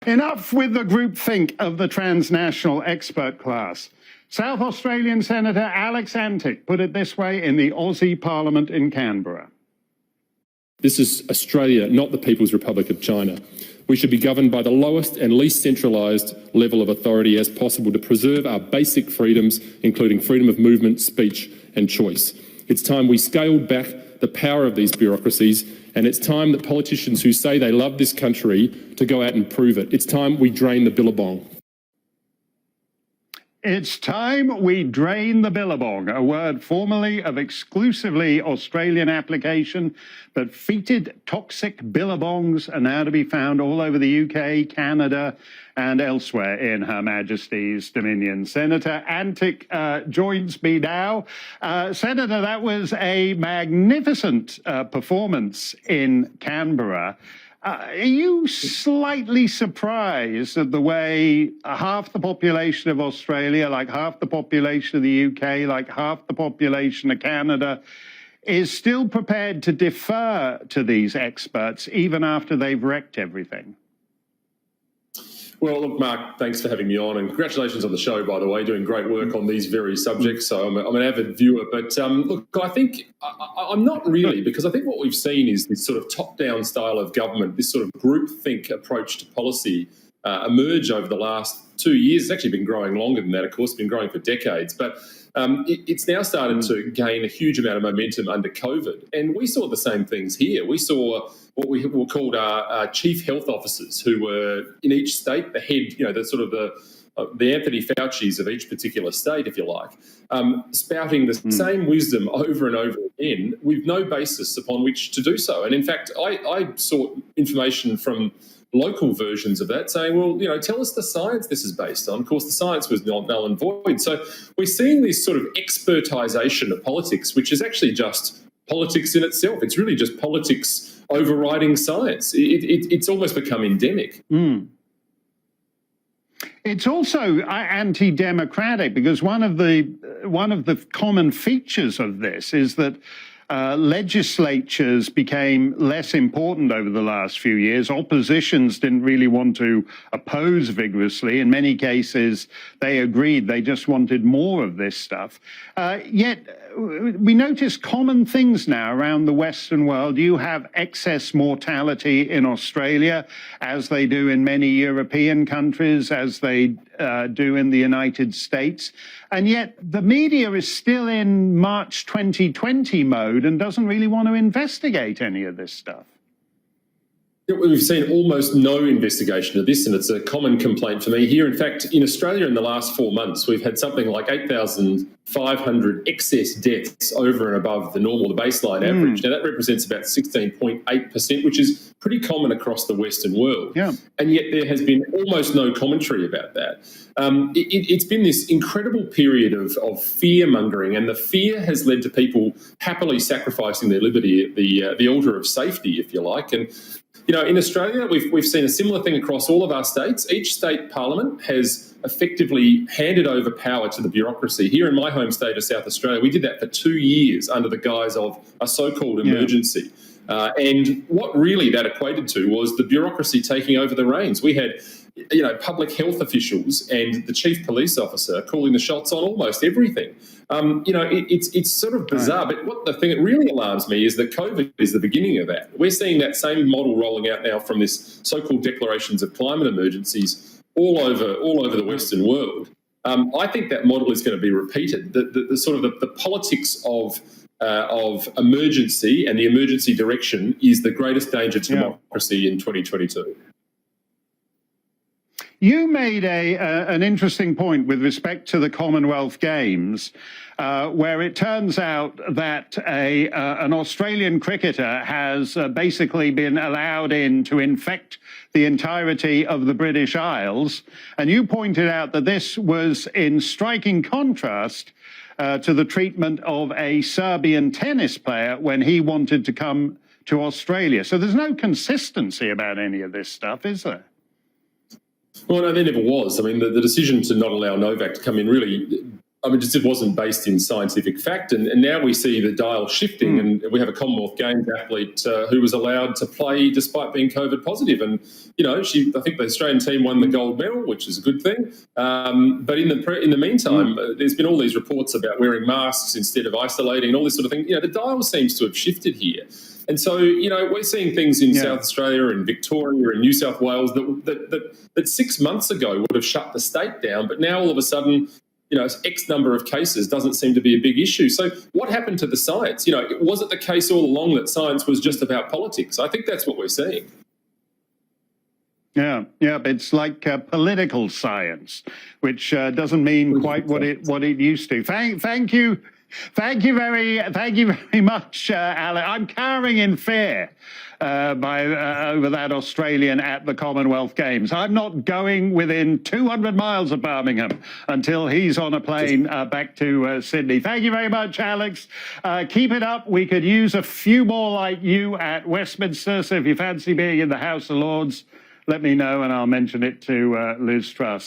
Enough with the groupthink of the transnational expert class. South Australian Senator Alex Antic put it this way in the Aussie Parliament in Canberra. This is Australia, not the People's Republic of China. We should be governed by the lowest and least centralised level of authority as possible to preserve our basic freedoms, including freedom of movement, speech and choice. It's time we scaled back the power of these bureaucracies, and it's time that politicians who say they love this country to go out and prove it. It's time we drain the billabong. It's time we drain the billabong, a word formerly of exclusively Australian application, but fetid, toxic billabongs are now to be found all over the UK, Canada, and elsewhere in Her Majesty's Dominion. Senator Antic joins me now. Senator, that was a magnificent performance in Canberra. Are you slightly surprised at the way half the population of Australia, like half the population of the UK, like half the population of Canada, is still prepared to defer to these experts even after they've wrecked everything? Well, look, Mark, thanks for having me on, and congratulations on the show, by the way, doing great work on these very subjects. So I'm an avid viewer, but look, I think I'm not really, because I think what we've seen is this sort of top-down style of government, this sort of groupthink approach to policy emerge over the last 2 years. It's actually been growing longer than that, of course, it's been growing for decades, but it's now started to gain a huge amount of momentum under COVID. And we saw the same things here. We saw what we were called our chief health officers, who were in each state, the head, the sort of the Anthony Fauci's of each particular state, if you like, spouting the same wisdom over and over again with no basis upon which to do so. And in fact, I sought information from local versions of that saying, well, tell us the science this is based on. Of course, the science was null and void. So we're seeing this sort of expertisation of politics, which is actually just politics in itself. It's really just politics overriding science. It's almost become endemic. It's also anti-democratic, because one of the common features of this is that legislatures became less important over the last few years. Oppositions didn't really want to oppose vigorously. In many cases, they agreed. They just wanted more of this stuff. Yet we notice common things now around the Western world. You have excess mortality in Australia, as they do in many European countries, as they do in the United States. And yet the media is still in March 2020 mode and doesn't really want to investigate any of this stuff. We've seen almost no investigation of this, and it's a common complaint for me here. In fact, in Australia in the last 4 months, we've had something like 8,500 excess deaths over and above the baseline average. Now, that represents about 16.8%, which is pretty common across the Western world. Yeah. And yet there has been almost no commentary about that. It's been this incredible period of fear-mongering, and the fear has led to people happily sacrificing their liberty at the altar of safety, if you like. And in Australia, we've seen a similar thing across all of our states. Each state parliament has effectively handed over power to the bureaucracy. Here in my home state of South Australia, we did that for 2 years under the guise of a so-called emergency. And what really that equated to was the bureaucracy taking over the reins. We had public health officials and the chief police officer calling the shots on almost everything. It's sort of bizarre, but the thing that really alarms me is that COVID is the beginning of that. We're seeing that same model rolling out now from this so-called declarations of climate emergencies all over the Western world. I think that model is going to be repeated. The sort of the politics of emergency and the emergency direction is the greatest danger to democracy in 2022. You made an interesting point with respect to the Commonwealth Games, where it turns out that an Australian cricketer has basically been allowed in to infect the entirety of the British Isles. And you pointed out that this was in striking contrast to the treatment of a Serbian tennis player when he wanted to come to Australia. So there's no consistency about any of this stuff, is there? Well, no, there never was. I mean, the decision to not allow Novak to come in really I mean, it wasn't based in scientific fact. And now we see the dial shifting, and we have a Commonwealth Games athlete who was allowed to play despite being COVID positive. And, you know, I think the Australian team won the gold medal, which is a good thing. But in the meantime, there's been all these reports about wearing masks instead of isolating and all this sort of thing. You know, the dial seems to have shifted here. And so, you know, we're seeing things in South Australia and Victoria and New South Wales that 6 months ago would have shut the state down. But now all of a sudden, you know, X number of cases doesn't seem to be a big issue. So what happened to the science? You know, was it the case all along that science was just about politics? I think that's what we're seeing. Yeah, it's like political science, which doesn't mean quite what it used to. Thank you very much, Alan. I'm cowering in fear over that Australian at the Commonwealth Games. I'm not going within 200 miles of Birmingham until he's on a plane back to Sydney. Thank you very much, Alex. Keep it up. We could use a few more like you at Westminster. So if you fancy being in the House of Lords, let me know and I'll mention it to Liz Truss.